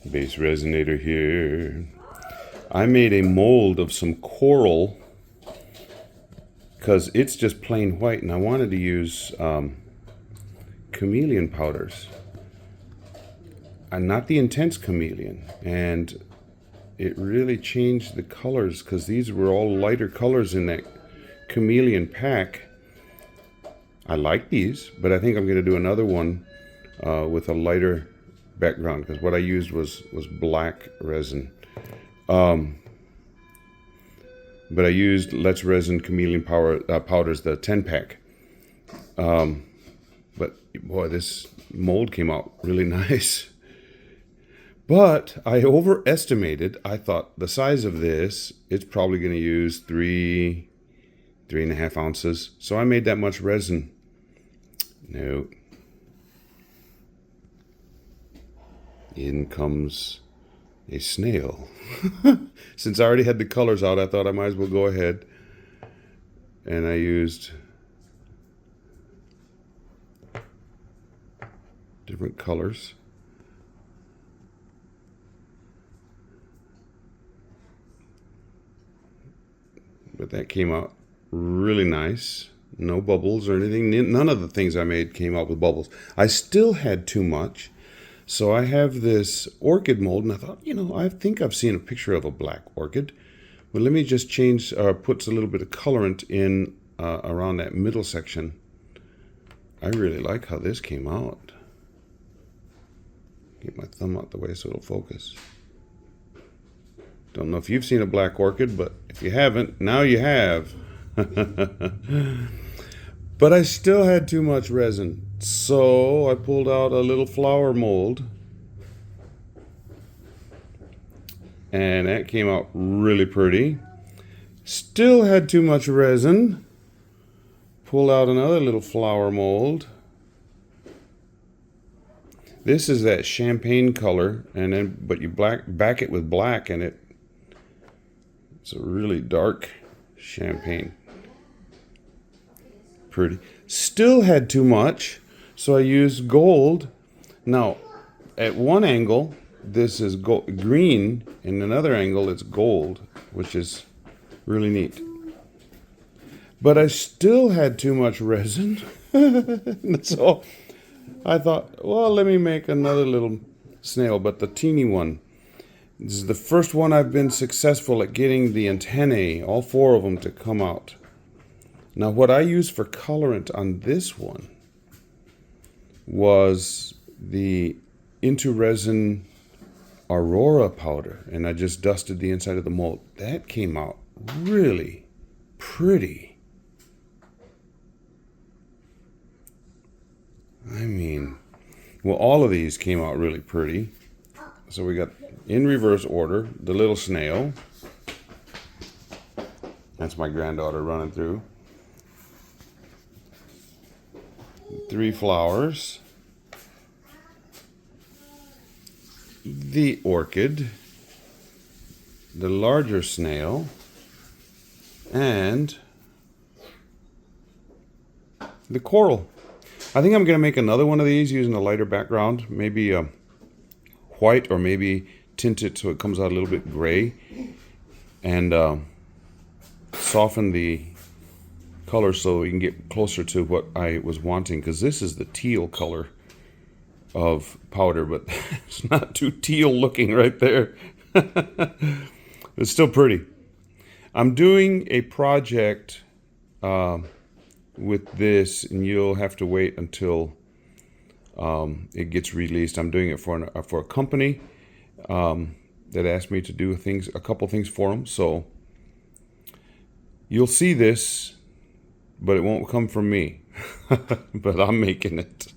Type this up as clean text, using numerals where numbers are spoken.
BassResinator here. I made a mold of some coral because it's just plain white, and I wanted to use chameleon powders. Not the intense chameleon, and it really changed the colors because these were all lighter colors in that chameleon pack. I like these, but I think I'm going to do another one with a lighter background because what I used was black resin. But I used Let's Resin Chameleon powders, the 10-pack. But boy, this mold came out really nice. But I overestimated. I thought the size of this, it's probably going to use 3.5 ounces. So I made that much resin. No. In comes a snail. Since I already had the colors out, I thought I might as well go ahead. And I used different colors. But that came out really nice. No bubbles or anything. None of the things I made came out with bubbles. I still had too much. So I have this orchid mold, and I thought, I think I've seen a picture of a black orchid. But let me just change, put a little bit of colorant in around that middle section. I really like how this came out. Get my thumb out the way so it'll focus. Don't know if you've seen a black orchid, but if you haven't, now you have. But I still had too much resin, so I pulled out a little flower mold, and that came out really pretty. Still had too much resin. Pulled out another little flower mold. This is that champagne color, and then but you back it with black, and it's a really dark champagne. Pretty. Still had too much, so I used gold. Now, at one angle, this is green, and another angle, it's gold, which is really neat. But I still had too much resin, so I thought, well, let me make another little snail, but the teeny one. This is the first one I've been successful at getting the antennae, all 4 of them, to come out. Now, what I used for colorant on this one was the Into Resin Aurora powder, and I just dusted the inside of the mold. That came out really pretty. I mean, well, all of these came out really pretty. So we got, in reverse order, the little snail. That's my granddaughter running through. 3 flowers. The orchid. The larger snail. And the coral. I think I'm going to make another one of these using a lighter background. Maybe white, or maybe tint it so it comes out a little bit gray. And soften the color so we can get closer to what I was wanting, because this is the teal color of powder, but it's not too teal looking right there. It's still pretty. I'm doing a project with this, and you'll have to wait until it gets released. I'm doing it for a company that asked me to do a couple things for them. So you'll see this, but it won't come from me. But I'm making it.